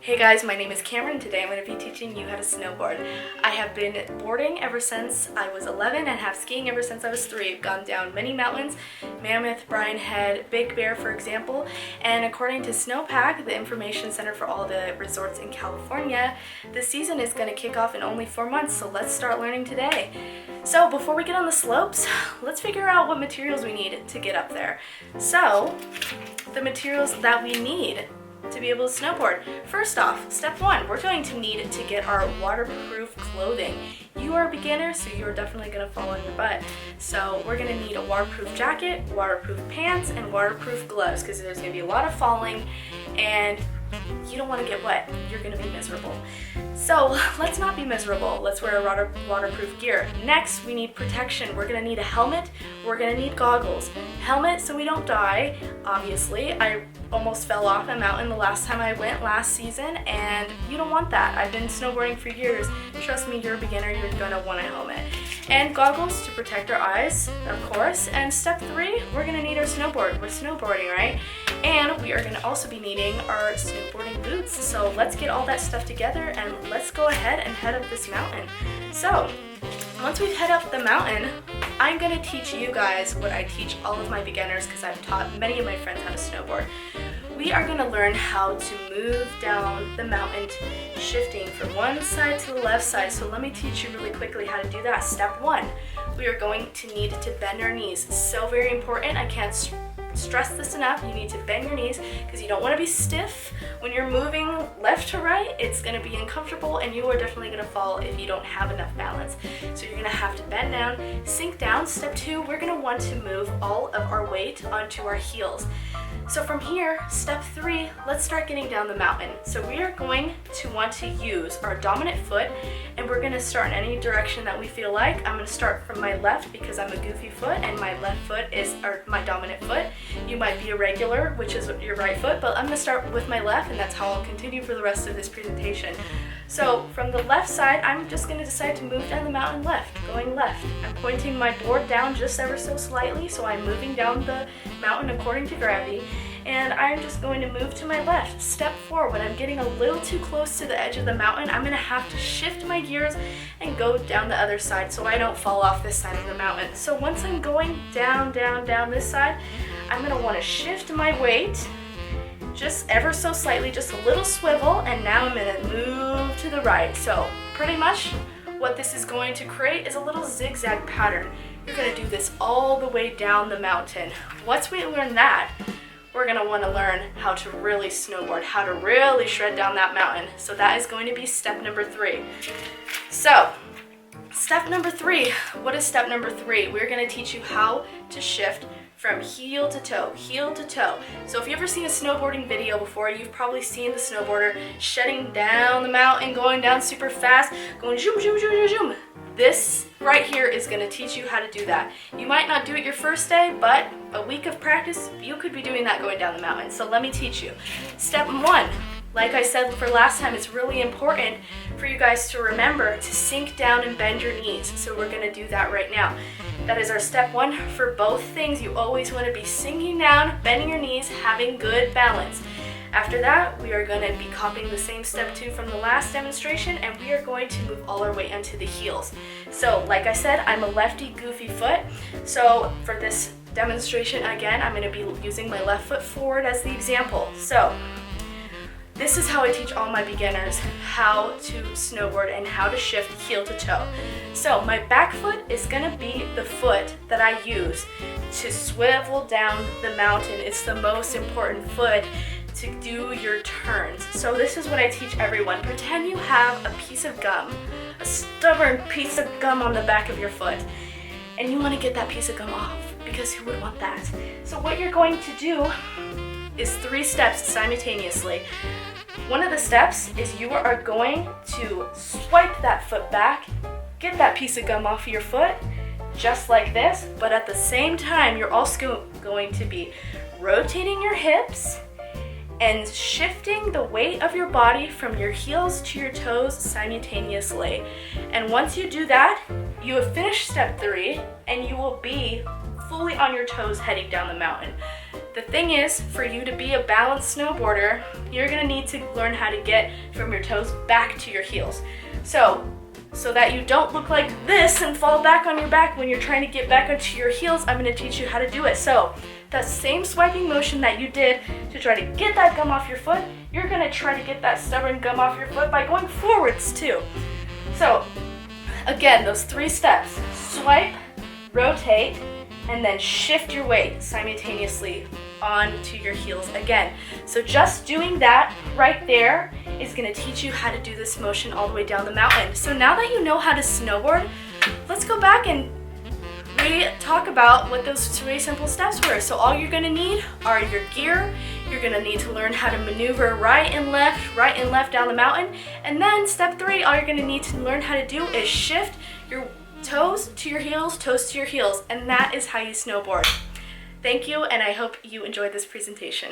Hey guys, my name is Cameron. Today I'm going to be teaching you how to snowboard. I have been boarding ever since I was 11 and have skiing ever since I was 3. I've gone down many mountains, Mammoth, Bryan Head, Big Bear for example, and according to Snowpack, the information center for all the resorts in California, the season is going to kick off in only 4 months, so let's start learning today. So before we get on the slopes, let's figure out what materials we need to get up there. So the materials that we need to be able to snowboard. First off, step 1, we're going to need to get our waterproof clothing. You are a beginner, so you are definitely going to fall on your butt. So we're going to need a waterproof jacket, waterproof pants, and waterproof gloves because there's going to be a lot of falling and you don't want to get wet. You're going to be miserable. So let's not be miserable. Let's wear a waterproof gear. Next, we need protection. We're going to need a helmet. We're going to need goggles. Helmet so we don't die, obviously. I almost fell off a mountain the last time I went last season, and you don't want that. I've been snowboarding for years. Trust me, you're a beginner, you're going to want a helmet. And goggles to protect our eyes, of course. And step 3, we're going to need our snowboard. We're snowboarding, right? And we are going to also be needing our snowboarding boots. So let's get all that stuff together and let's go ahead and head up this mountain. So once we've head up the mountain, I'm going to teach you guys what I teach all of my beginners because I've taught many of my friends how to snowboard. We are going to learn how to move down the mountain, shifting from one side to the left side. So let me teach you really quickly how to do that. Step 1, we are going to need to bend our knees. So very important. I can't stress this enough. You need to bend your knees because you don't want to be stiff. When you're moving left to right, it's going to be uncomfortable and you are definitely going to fall if you don't have enough balance. So you're going to have to bend down, sink down. Step 2, we're going to want to move all of our weight onto our heels. So from here, step 3, let's start getting down the mountain. So we are going to want to use our dominant foot and we're going to start in any direction that we feel like. I'm going to start from my left because I'm a goofy foot and my left foot is my dominant foot. You might be a regular, which is your right foot, but I'm going to start with my left and that's how I'll continue for the rest of this presentation. So from the left side, I'm just going to decide to move down the mountain left, going left. I'm pointing my board down just ever so slightly, so I'm moving down the mountain according to gravity, and I'm just going to move to my left. Step 4, when I'm getting a little too close to the edge of the mountain, I'm going to have to shift my gears and go down the other side so I don't fall off this side of the mountain. So once I'm going down this side, I'm going to want to shift my weight just ever so slightly, just a little swivel, and now I'm going to move to the right. So pretty much what this is going to create is a little zigzag pattern. You're going to do this all the way down the mountain. Once we learn that, we're going to want to learn how to really snowboard, how to really shred down that mountain. So that is going to be step number 3. So step number 3, what is step number 3? We're going to teach you how to shift from heel to toe, heel to toe. So if you've ever seen a snowboarding video before, you've probably seen the snowboarder shedding down the mountain, going down super fast, going zoom, zoom, zoom, zoom, zoom. This right here is going to teach you how to do that. You might not do it your first day, but a week of practice, you could be doing that going down the mountain. So let me teach you. Step 1, like I said for last time, it's really important for you guys to remember to sink down and bend your knees. So we're going to do that right now. That is our step 1 for both things. You always want to be sinking down, bending your knees, having good balance. After that, we are going to be copying the same step 2 from the last demonstration, and we are going to move all our weight onto the heels. So like I said, I'm a lefty goofy foot. So for this demonstration, again, I'm going to be using my left foot forward as the example. So this is how I teach all my beginners how to snowboard and how to shift heel to toe. So my back foot is going to be the foot that I use to swivel down the mountain. It's the most important foot to do your turns. So this is what I teach everyone. Pretend you have a piece of gum, a stubborn piece of gum on the back of your foot, and you want to get that piece of gum off because who would want that? So what you're going to do is 3 steps simultaneously. One of the steps is you are going to swipe that foot back, get that piece of gum off of your foot, just like this, but at the same time, you're also going to be rotating your hips and shifting the weight of your body from your heels to your toes simultaneously. And once you do that, you have finished step 3 and you will be fully on your toes heading down the mountain. the thing is, for you to be a balanced snowboarder, you're gonna need to learn how to get from your toes back to your heels. So that you don't look like this and fall back on your back when you're trying to get back onto your heels, I'm gonna teach you how to do it. So that same swiping motion that you did to try to get that gum off your foot, you're gonna try to get that stubborn gum off your foot by going forwards too. So again, those 3 steps: swipe, rotate, and then shift your weight simultaneously onto your heels again. So just doing that right there is gonna teach you how to do this motion all the way down the mountain. So now that you know how to snowboard, let's go back and talk about what those 3 simple steps were. So all you're gonna need are your gear. You're gonna need to learn how to maneuver right and left down the mountain. And then step 3, all you're gonna need to learn how to do is shift your toes to your heels, toes to your heels, and that is how you snowboard. Thank you, and I hope you enjoyed this presentation.